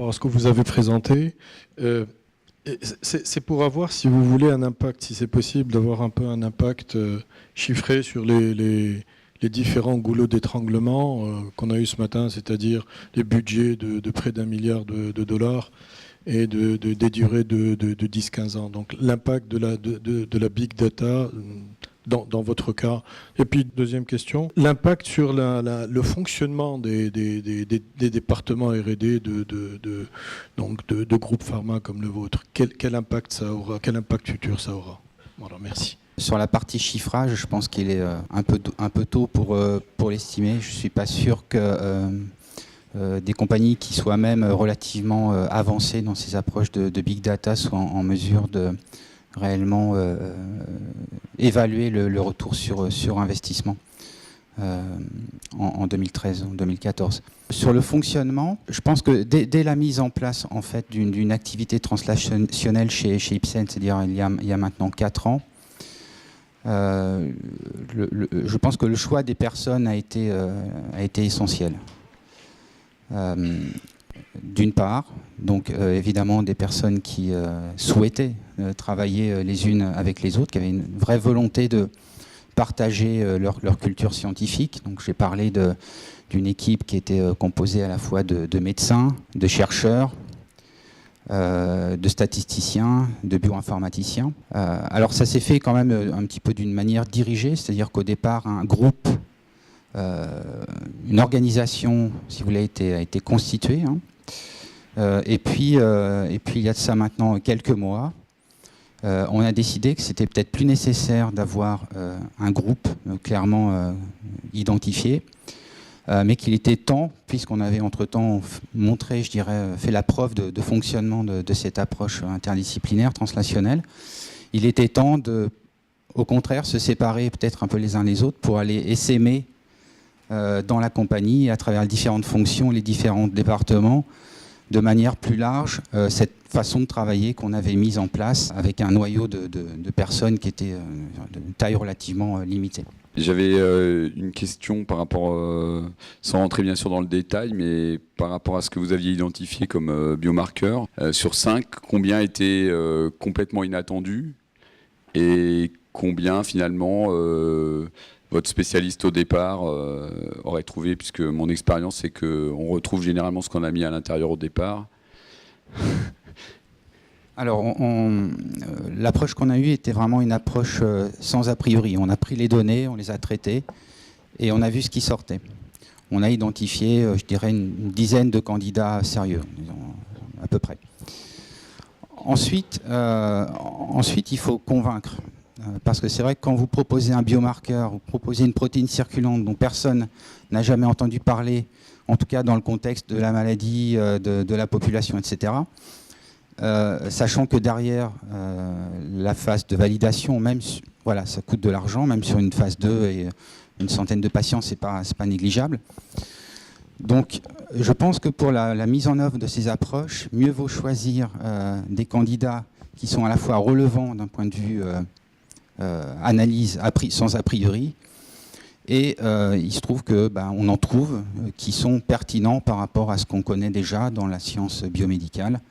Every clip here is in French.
rapport à ce que vous avez présenté. C'est pour avoir, si vous voulez, un impact, si c'est possible, d'avoir un peu un impact chiffré sur les différents goulots d'étranglement qu'on a eu ce matin, c'est-à-dire les budgets de près d'1 milliard de dollars et des durées de 10-15 ans. Donc l'impact de la big data dans votre cas. Et puis deuxième question, l'impact sur le fonctionnement des départements R&D de groupes pharma comme le vôtre. Quel impact ça aura, quel impact futur ça aura? Voilà, merci. Sur la partie chiffrage, je pense qu'il est un peu tôt pour l'estimer. Je ne suis pas sûr que des compagnies qui soient même relativement avancées dans ces approches de big data soient en mesure de réellement évaluer le retour sur investissement en 2013, en 2014. Sur le fonctionnement, je pense que dès la mise en place en fait, d'une activité translationnelle chez Ipsen, c'est-à-dire il y a maintenant 4 ans, je pense que le choix des personnes a été essentiel. D'une part, donc évidemment des personnes qui souhaitaient travailler les unes avec les autres, qui avaient une vraie volonté de partager leur culture scientifique. Donc j'ai parlé d'une équipe qui était composée à la fois de médecins, de chercheurs, de statisticiens, de bioinformaticiens. Alors ça s'est fait quand même un petit peu d'une manière dirigée, c'est-à-dire qu'au départ un groupe, une organisation, si vous voulez, a été constituée. Et puis il y a de ça maintenant quelques mois, on a décidé que c'était peut-être plus nécessaire d'avoir un groupe clairement identifié, mais qu'il était temps, puisqu'on avait entre-temps montré, je dirais, fait la preuve de fonctionnement de cette approche interdisciplinaire, translationnelle, il était temps de, au contraire, se séparer peut-être un peu les uns les autres pour aller essaimer dans la compagnie, à travers les différentes fonctions, les différents départements, de manière plus large, cette façon de travailler qu'on avait mise en place avec un noyau de personnes qui étaient de taille relativement limitée. J'avais une question par rapport, sans rentrer bien sûr dans le détail, mais par rapport à ce que vous aviez identifié comme biomarqueur. Sur 5, combien étaient complètement inattendus et combien finalement votre spécialiste au départ aurait trouvé, puisque mon expérience c'est qu'on retrouve généralement ce qu'on a mis à l'intérieur au départ. Alors, l'approche qu'on a eue était vraiment une approche sans a priori. On a pris les données, on les a traitées et on a vu ce qui sortait. On a identifié, je dirais, une dizaine de candidats sérieux, à peu près. Ensuite, il faut convaincre. Parce que c'est vrai que quand vous proposez un biomarqueur, vous proposez une protéine circulante dont personne n'a jamais entendu parler, en tout cas dans le contexte de la maladie, de la population, etc., sachant que derrière la phase de validation, même voilà, ça coûte de l'argent, même sur une phase 2 et une centaine de patients, c'est pas négligeable. Donc je pense que pour la mise en œuvre de ces approches, mieux vaut choisir des candidats qui sont à la fois relevants d'un point de vue analyse sans a priori, et il se trouve que on en trouve qui sont pertinents par rapport à ce qu'on connaît déjà dans la science biomédicale,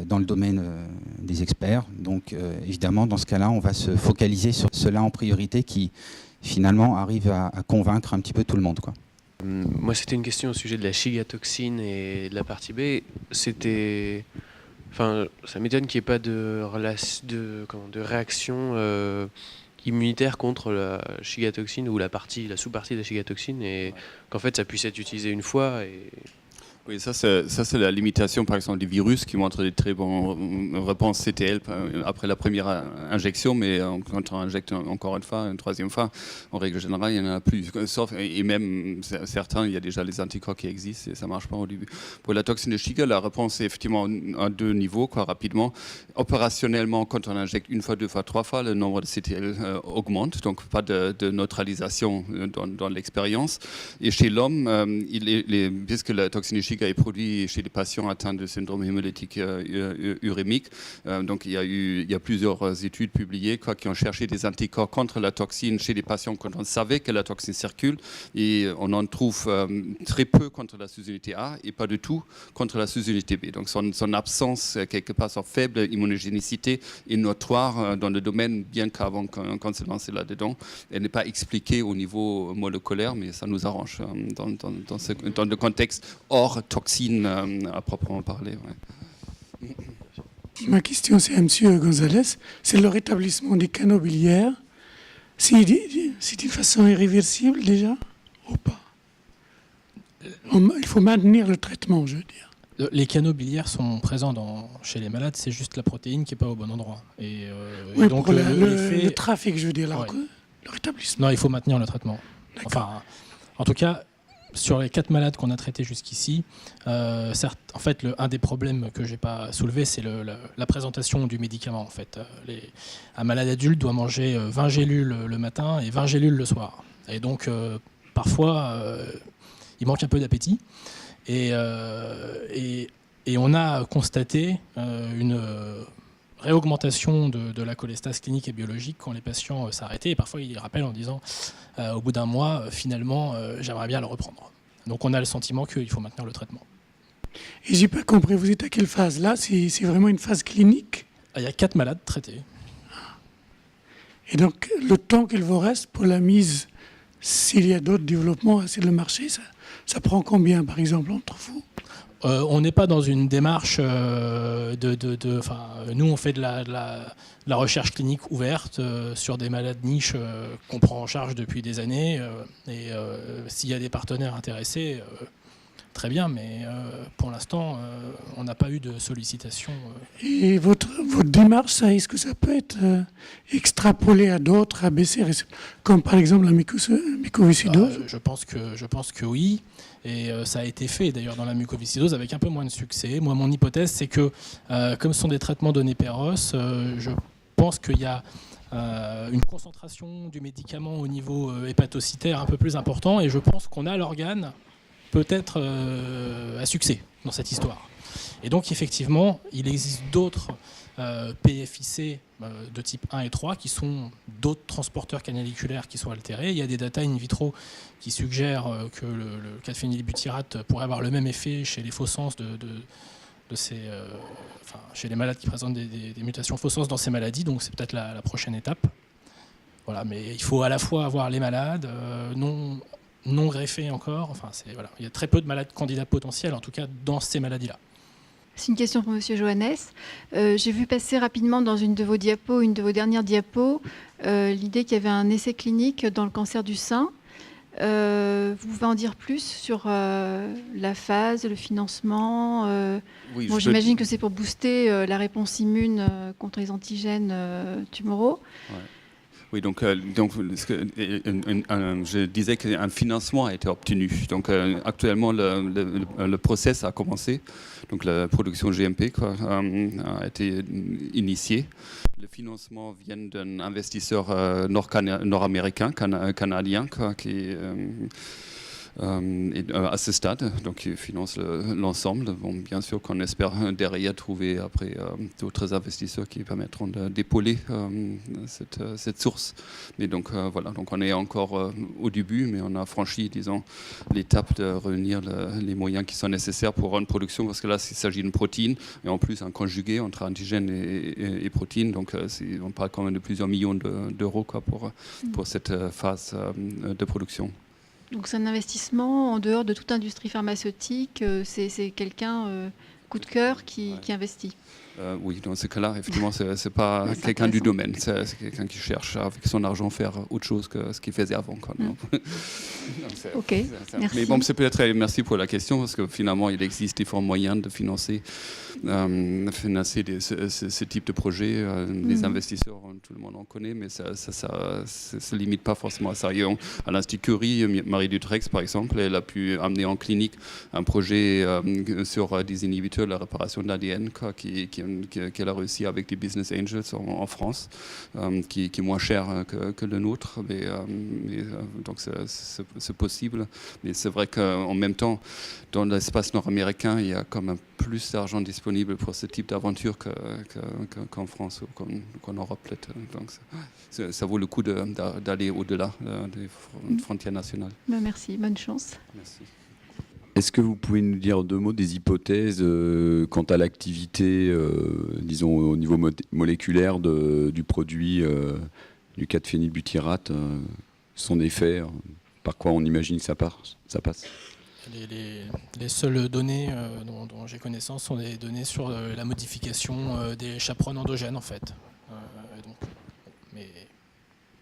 dans le domaine des experts. Donc évidemment, dans ce cas-là, on va se focaliser sur cela en priorité qui finalement arrive à convaincre un petit peu tout le monde, quoi. Moi, c'était une question au sujet de la chigatoxine et de la partie B. C'était... Enfin, ça m'étonne qu'il n'y ait pas de réaction immunitaire contre la chigatoxine ou la sous-partie de la chigatoxine, et qu'en fait ça puisse être utilisé une fois. Oui, ça c'est la limitation par exemple des virus qui montrent des très bonnes réponses CTL après la première injection, mais quand on injecte encore une fois, une troisième fois, en règle générale, il n'y en a plus. Sauf, et même certains, il y a déjà les anticorps qui existent et ça ne marche pas au début. Pour la toxine de Shiga, la réponse est effectivement à 2 niveaux, rapidement. Opérationnellement, quand on injecte 1 fois, 2 fois, 3 fois, le nombre de CTL augmente, donc pas de neutralisation dans l'expérience. Et chez l'homme, puisque la toxine de Shiga Shiga est produit chez les patients atteints de syndrome hémolytique urémique. Donc il y a plusieurs études publiées qui ont cherché des anticorps contre la toxine chez les patients quand on savait que la toxine circule. Et on en trouve très peu contre la sous-unité A et pas du tout contre la sous-unité B. Donc son absence, quelque part, son faible immunogénicité est notoire dans le domaine, bien qu'avant qu'on se lance là-dedans. Elle n'est pas expliquée au niveau moléculaire, mais ça nous arrange dans le contexte hors toxine à proprement parler. Ouais. Ma question, c'est à M. Gonzalez. C'est le rétablissement des canaux biliaires. C'est d'une façon irréversible déjà ou pas? Il faut maintenir le traitement, je veux dire. Les canaux biliaires sont présents chez les malades, c'est juste la protéine qui n'est pas au bon endroit. Et donc pour le trafic, je veux dire, ouais. Le rétablissement. Non, il faut maintenir le traitement. Enfin, en tout cas, sur les 4 malades qu'on a traités jusqu'ici, certes, en fait, un des problèmes que je n'ai pas soulevé, c'est la présentation du médicament. En fait. Un malade adulte doit manger 20 gélules le matin et 20 gélules le soir. Et donc, parfois, il manque un peu d'appétit. Et on a constaté une réaugmentation de la cholestase clinique et biologique quand les patients s'arrêtaient. Et parfois, ils rappellent en disant, au bout d'un mois, finalement, j'aimerais bien le reprendre. Donc on a le sentiment qu'il faut maintenir le traitement. Et j'ai pas compris, vous êtes à quelle phase? Là, c'est vraiment une phase clinique? Il y a 4 malades traités. Et donc, le temps qu'il vous reste pour la mise, s'il y a d'autres développements sur le marché, ça prend combien, par exemple, entre vous? On n'est pas dans une démarche nous, on fait de la recherche clinique ouverte sur des malades niches qu'on prend en charge depuis des années. S'il y a des partenaires intéressés, très bien, mais pour l'instant, on n'a pas eu de sollicitation. Et votre démarche, est-ce que ça peut être extrapolé à d'autres ABC, comme par exemple la mucoviscidose? Je pense que oui. Et ça a été fait d'ailleurs dans la mucoviscidose avec un peu moins de succès. Moi, mon hypothèse, c'est que comme ce sont des traitements donnés péros, je pense qu'il y a une concentration du médicament au niveau hépatocytaire un peu plus important. Et je pense qu'on a l'organe peut-être à succès dans cette histoire. Et donc, effectivement, il existe d'autres PFIC de type 1 et 3 qui sont d'autres transporteurs canaliculaires qui sont altérés. Il y a des data in vitro qui suggèrent que le 4-phénylbutyrate pourrait avoir le même effet chez les faux sens chez les malades qui présentent des mutations faux sens dans ces maladies. Donc c'est peut-être la prochaine étape. Voilà, mais il faut à la fois avoir les malades non greffés encore. Enfin, il y a très peu de malades candidats potentiels, en tout cas dans ces maladies-là. C'est une question pour M. Johannes. J'ai vu passer rapidement dans une de vos dernières diapos, l'idée qu'il y avait un essai clinique dans le cancer du sein. Vous pouvez en dire plus sur la phase, le financement Oui, j'imagine que c'est pour booster la réponse immune contre les antigènes tumoraux. Ouais. Oui, donc je disais qu'un financement a été obtenu. Donc actuellement, le process a commencé. Donc la production GMP a été initiée. Le financement vient d'un investisseur nord-américain, canadien, qui est à ce stade, donc il finance l'ensemble. Bon, bien sûr qu'on espère derrière trouver après d'autres investisseurs qui permettront d'épauler cette source. Mais donc voilà, donc on est encore au début, mais on a franchi, disons, l'étape de réunir les moyens qui sont nécessaires pour une production, parce que là, il s'agit d'une protéine, et en plus un conjugué entre antigène et protéine, donc on parle quand même de plusieurs millions d'euros pour cette phase de production. Donc c'est un investissement en dehors de toute industrie pharmaceutique, c'est quelqu'un coup de cœur qui investit. Oui, dans ce cas-là, effectivement, c'est pas quelqu'un du domaine, c'est quelqu'un qui cherche avec son argent faire autre chose que ce qu'il faisait avant. Ok, merci. Mais bon, c'est peut-être merci pour la question, parce que finalement, il existe différents moyens de financer ce type de projet. Les investisseurs, tout le monde en connaît, mais ça se limite pas forcément à ça. À l'Institut Curie, Marie Dutrex, par exemple, elle a pu amener en clinique un projet sur des inhibiteurs de la réparation de l'ADN, qui est qu'elle a réussi avec des business angels en France, qui est moins cher que le nôtre. Donc c'est possible. Mais c'est vrai qu'en même temps, dans l'espace nord-américain, il y a quand même plus d'argent disponible pour ce type d'aventure qu'en France ou qu'en Europe. Donc ça vaut le coup d'aller au-delà des frontières nationales. Merci, bonne chance. Merci. Est-ce que vous pouvez nous dire 2 mots des hypothèses quant à l'activité, disons au niveau moléculaire du produit du 4-phénylbutyrate, son effet, par quoi on imagine que ça passe? Les seules données dont j'ai connaissance sont des données sur la modification des chaperones endogènes en fait. Mais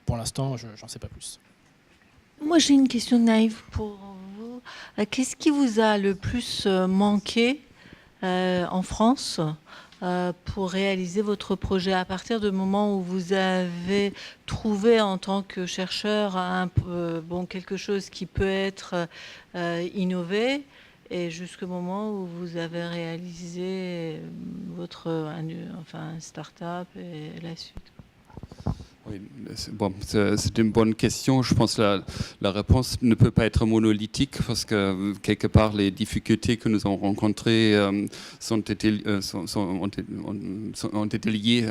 pour l'instant, j'en sais pas plus. Moi, j'ai une question naïve pour vous. Qu'est-ce qui vous a le plus manqué en France pour réaliser votre projet, à partir du moment où vous avez trouvé en tant que chercheur quelque chose qui peut être innové, et jusqu'au moment où vous avez réalisé votre start-up et la suite? Oui, c'est une bonne question. Je pense que la réponse ne peut pas être monolithique parce que quelque part les difficultés que nous avons rencontrées ont été liées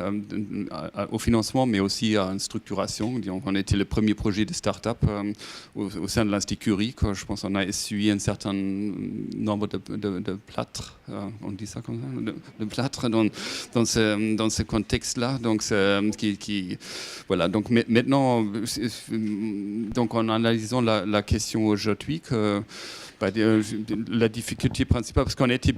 au financement, mais aussi à une structuration. On était le premier projet de start-up au sein de l'Institut Curie. Je pense qu'on a essuyé un certain nombre de plâtres, on dit ça comme ça, de plâtres dans ce contexte-là. Donc, voilà, donc maintenant, donc en analysant la question aujourd'hui, la difficulté principale, parce qu'on était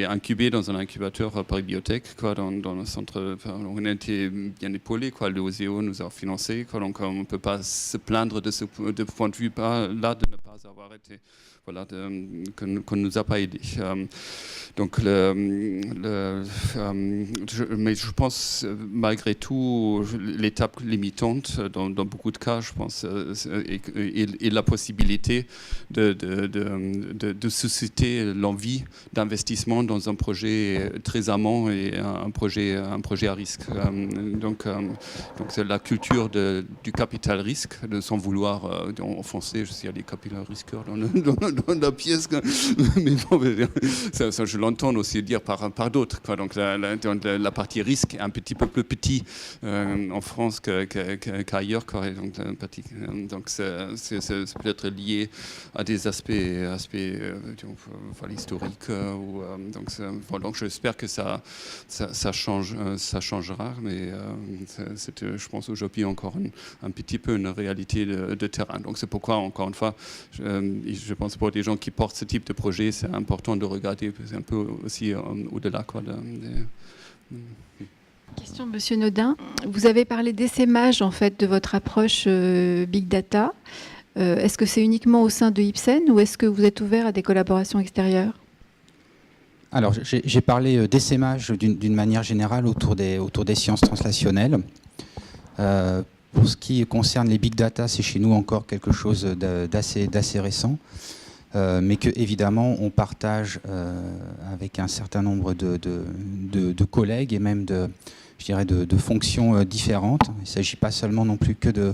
incubé dans un incubateur Paris Biotech, dans le centre, on a été bien épaulé, l'OSEO nous a financé, donc on ne peut pas se plaindre de ce point de vue-là de ne pas avoir été, qu'on ne nous a pas aidés. Donc, mais je pense malgré tout l'étape limitante dans beaucoup de cas, je pense, et la possibilité de susciter l'envie d'investissement dans un projet très amont et un projet à risque. Donc c'est la culture du capital risque, de s'en vouloir. En français, il y a des capital risqueurs dans la pièce, mais bon, ça je l'entends aussi dire par d'autres. Donc la partie risque est un petit peu plus petit en France qu'ailleurs. Donc c'est peut-être lié à des aspects historiques. Donc j'espère que ça changera, mais c'est, je pense, aujourd'hui encore un petit peu une réalité de terrain. Donc c'est pourquoi, encore une fois, je pense pour des gens qui portent ce type de projet, c'est important de regarder un peu aussi au-delà. Question, Monsieur Nodin. Vous avez parlé d'essaimage en fait de votre approche Big Data. Est-ce que c'est uniquement au sein de Ipsen ou est-ce que vous êtes ouvert à des collaborations extérieures? Alors, j'ai parlé d'essaimage d'une manière générale autour des sciences translationnelles. Pour ce qui concerne les big data, c'est chez nous encore quelque chose d'assez récent, mais que évidemment on partage avec un certain nombre de collègues et même de fonctions différentes. Il ne s'agit pas seulement non plus que de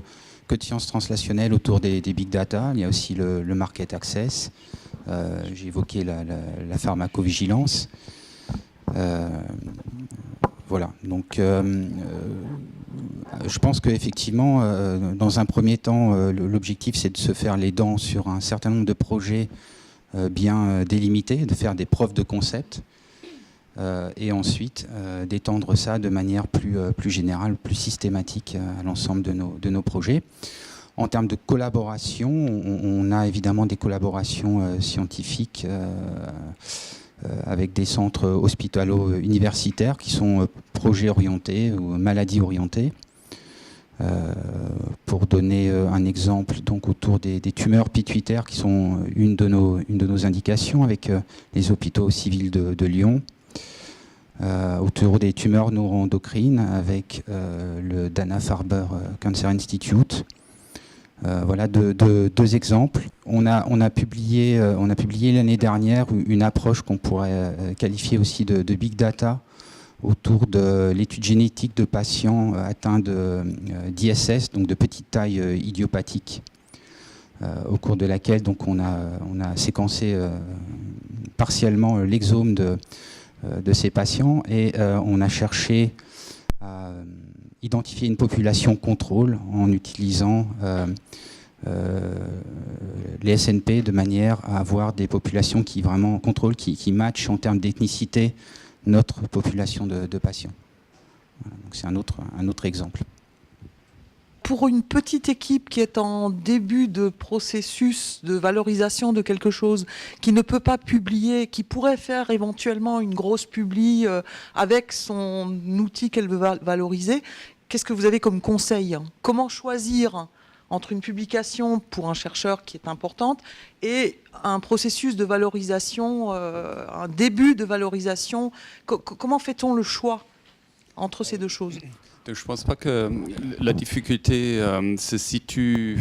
sciences translationnelles autour des big data. Il y a aussi le market access. J'ai évoqué la pharmacovigilance. Voilà, donc je pense qu'effectivement, dans un premier temps, l'objectif c'est de se faire les dents sur un certain nombre de projets bien délimités, de faire des preuves de concept, et ensuite d'étendre ça de manière plus générale, plus systématique à l'ensemble de nos projets. En termes de collaboration, on a évidemment des collaborations scientifiques avec des centres hospitalo-universitaires qui sont projets orientés ou maladies orientées. Pour donner un exemple, donc autour des tumeurs pituitaires qui sont une de nos indications avec les hôpitaux civils de Lyon. Autour des tumeurs neuroendocrines avec le Dana-Farber Cancer Institute. Voilà deux exemples. On a publié l'année dernière une approche qu'on pourrait qualifier aussi de big data autour de l'étude génétique de patients atteints d'ISS, donc de petite taille idiopathique, au cours de laquelle donc, on a séquencé partiellement l'exome de ces patients et on a cherché à identifier une population contrôle en utilisant les SNP de manière à avoir des populations qui vraiment contrôlent, qui matchent en termes d'ethnicité notre population de patients. Voilà, donc c'est un autre exemple. Pour une petite équipe qui est en début de processus de valorisation de quelque chose, qui ne peut pas publier, qui pourrait faire éventuellement une grosse publi avec son outil qu'elle veut valoriser, qu'est-ce que vous avez comme conseil? Comment choisir entre une publication pour un chercheur qui est importante et un processus de valorisation, un début de valorisation? Comment fait-on le choix entre ces deux choses? Je ne pense pas que la difficulté se situe,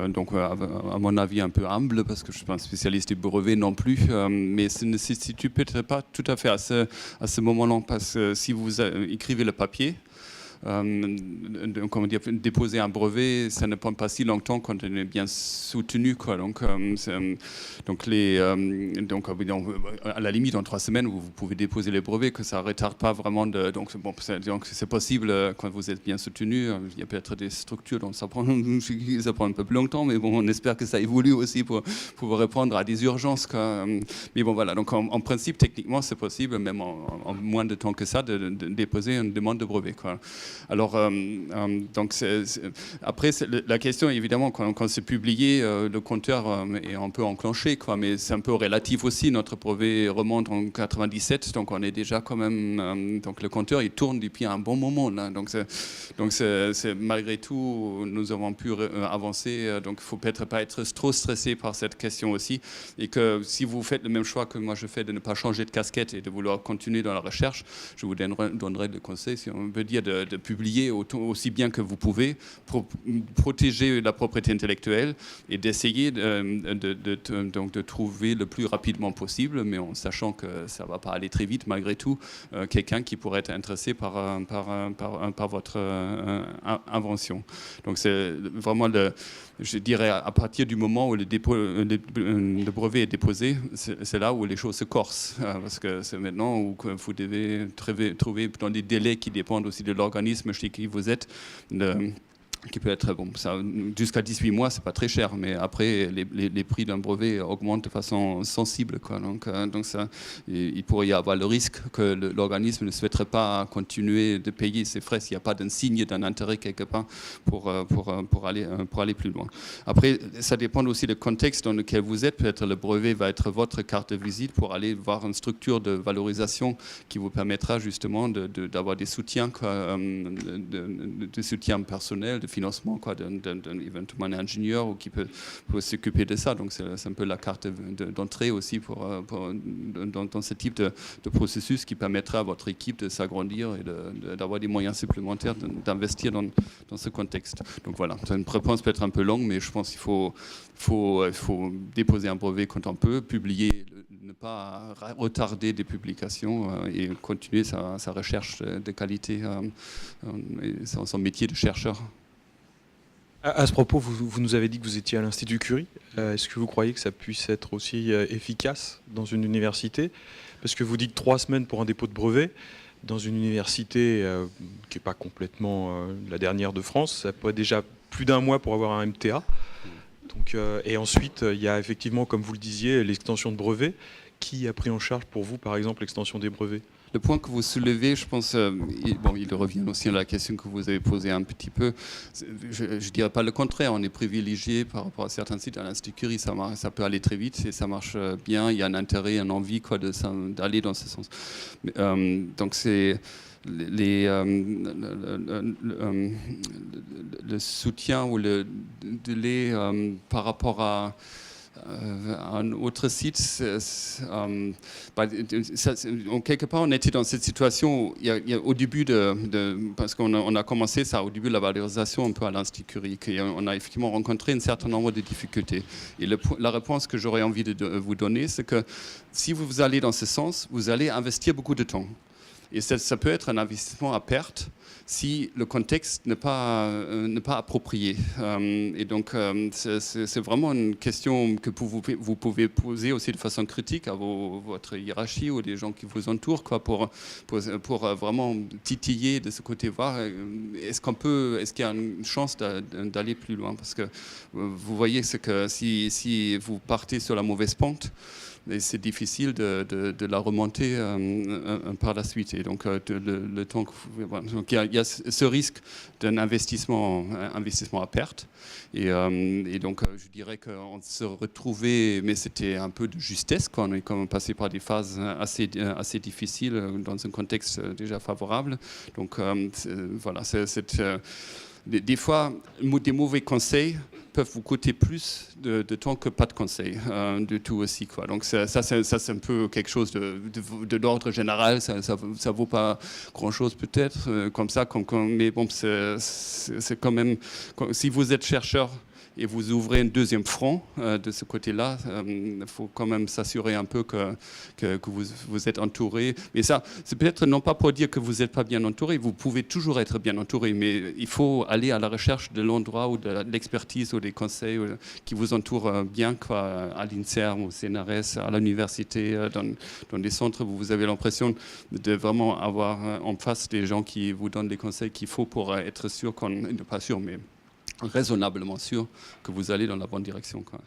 donc à mon avis un peu humble, parce que je ne suis pas un spécialiste du brevet non plus, mais ça ne se situe peut-être pas tout à fait à ce moment-là, parce que si vous écrivez le papier, comment dire, déposer un brevet, ça ne prend pas si longtemps quand on est bien soutenu, quoi. Donc à la limite, en 3 semaines, vous pouvez déposer les brevets, que ça ne retarde pas vraiment. Donc c'est possible quand vous êtes bien soutenu. Il y a peut-être des structures dont ça prend un peu plus longtemps, mais bon, on espère que ça évolue aussi pour pouvoir répondre à des urgences, quoi. Mais bon, voilà. Donc en principe, techniquement, c'est possible, même en moins de temps que ça, de déposer une demande de brevet, quoi. Alors, donc après, la question, évidemment, quand c'est publié, le compteur est un peu enclenché, quoi, mais c'est un peu relatif aussi. Notre brevet remonte en 97, donc on est déjà quand même... donc le compteur, il tourne depuis un bon moment, là. Donc malgré tout, nous avons pu avancer. Donc il ne faut peut-être pas être trop stressé par cette question aussi. Et que si vous faites le même choix que moi je fais, de ne pas changer de casquette et de vouloir continuer dans la recherche, je vous donnerai le conseil, si on veut dire, de publier aussi bien que vous pouvez pour protéger la propriété intellectuelle et d'essayer de trouver le plus rapidement possible, mais en sachant que ça ne va pas aller très vite malgré tout, quelqu'un qui pourrait être intéressé par votre invention. Donc c'est vraiment, je dirais, à partir du moment où le brevet est déposé, c'est là où les choses se corsent, parce que c'est maintenant où vous devez trouver dans des délais qui dépendent aussi de l'organisme chez qui vous êtes, qui peut être, bon, jusqu'à 18 mois, c'est pas très cher, mais après, les prix d'un brevet augmentent de façon sensible, quoi. Donc ça, il pourrait y avoir le risque que l'organisme ne souhaiterait pas continuer de payer ses frais s'il n'y a pas d'un signe d'un intérêt quelque part pour aller plus loin. Après, ça dépend aussi du contexte dans lequel vous êtes. Peut-être le brevet va être votre carte de visite pour aller voir une structure de valorisation qui vous permettra justement d'avoir des soutiens, quoi, de soutien personnel, de financement, quoi, éventuellement un ingénieur ou qui peut s'occuper de ça. Donc c'est un peu la carte d'entrée aussi dans ce type de processus qui permettra à votre équipe de s'agrandir et d'avoir des moyens supplémentaires d'investir dans ce contexte. Donc voilà, c'est une réponse peut-être un peu longue, mais je pense qu'il faut déposer un brevet quand on peut, publier, ne pas retarder des publications et continuer sa recherche de qualité, son métier de chercheur. À ce propos, vous nous avez dit que vous étiez à l'Institut Curie. Est-ce que vous croyez que ça puisse être aussi efficace dans une université? Parce que vous dites 3 semaines pour un dépôt de brevet. Dans une université qui n'est pas complètement la dernière de France, ça peut être déjà plus d'1 mois pour avoir un MTA. Donc, et ensuite, il y a effectivement, comme vous le disiez, l'extension de brevets. Qui a pris en charge pour vous, par exemple, l'extension des brevets? Le point que vous soulevez, je pense, il revient aussi à la question que vous avez posée un petit peu. Je ne dirais pas le contraire, on est privilégié par rapport à certains sites. À l'Institut Curie, ça peut aller très vite et ça marche bien. Il y a un intérêt, une envie, quoi, d'aller dans ce sens. Donc c'est le soutien ou le délai par rapport à un autre site, quelque part on était dans cette situation où au début parce qu'on a commencé ça au début de la valorisation un peu à l'Institut Curie, on a effectivement rencontré un certain nombre de difficultés. Et la réponse que j'aurais envie de vous donner, c'est que si vous allez dans ce sens, vous allez investir beaucoup de temps. Et ça peut être un investissement à perte si le contexte n'est pas approprié. Et donc, c'est vraiment une question que vous pouvez poser aussi de façon critique à votre hiérarchie ou les gens qui vous entourent, quoi, pour vraiment titiller de ce côté, voir est-ce qu'il y a une chance d'aller plus loin. Parce que vous voyez que si vous partez sur la mauvaise pente, et c'est difficile de la remonter par la suite. Et donc, le temps donc il y a ce risque d'un investissement à perte. Et donc, je dirais qu'on se retrouvait, mais c'était un peu de justesse, quoi. On est quand même passé par des phases assez difficiles dans un contexte déjà favorable. Donc, voilà, des fois, des mauvais conseils peuvent vous coûter plus de temps que pas de conseils du tout aussi, quoi. Donc ça c'est un peu quelque chose de l'ordre général. Ça vaut pas grand chose peut-être comme ça, mais bon, c'est quand même, si vous êtes chercheur et vous ouvrez un deuxième front de ce côté-là, il faut quand même s'assurer un peu que vous êtes entouré. Mais ça, c'est peut-être non pas pour dire que vous n'êtes pas bien entouré, vous pouvez toujours être bien entouré, mais il faut aller à la recherche de l'endroit ou de l'expertise ou des conseils qui vous entourent bien, quoi, à l'INSERM, au CNRS, à l'université, dans des centres où vous avez l'impression de vraiment avoir en face des gens qui vous donnent des conseils qu'il faut pour être sûr, pas sûr, mais raisonnablement sûr que vous allez dans la bonne direction, quoi.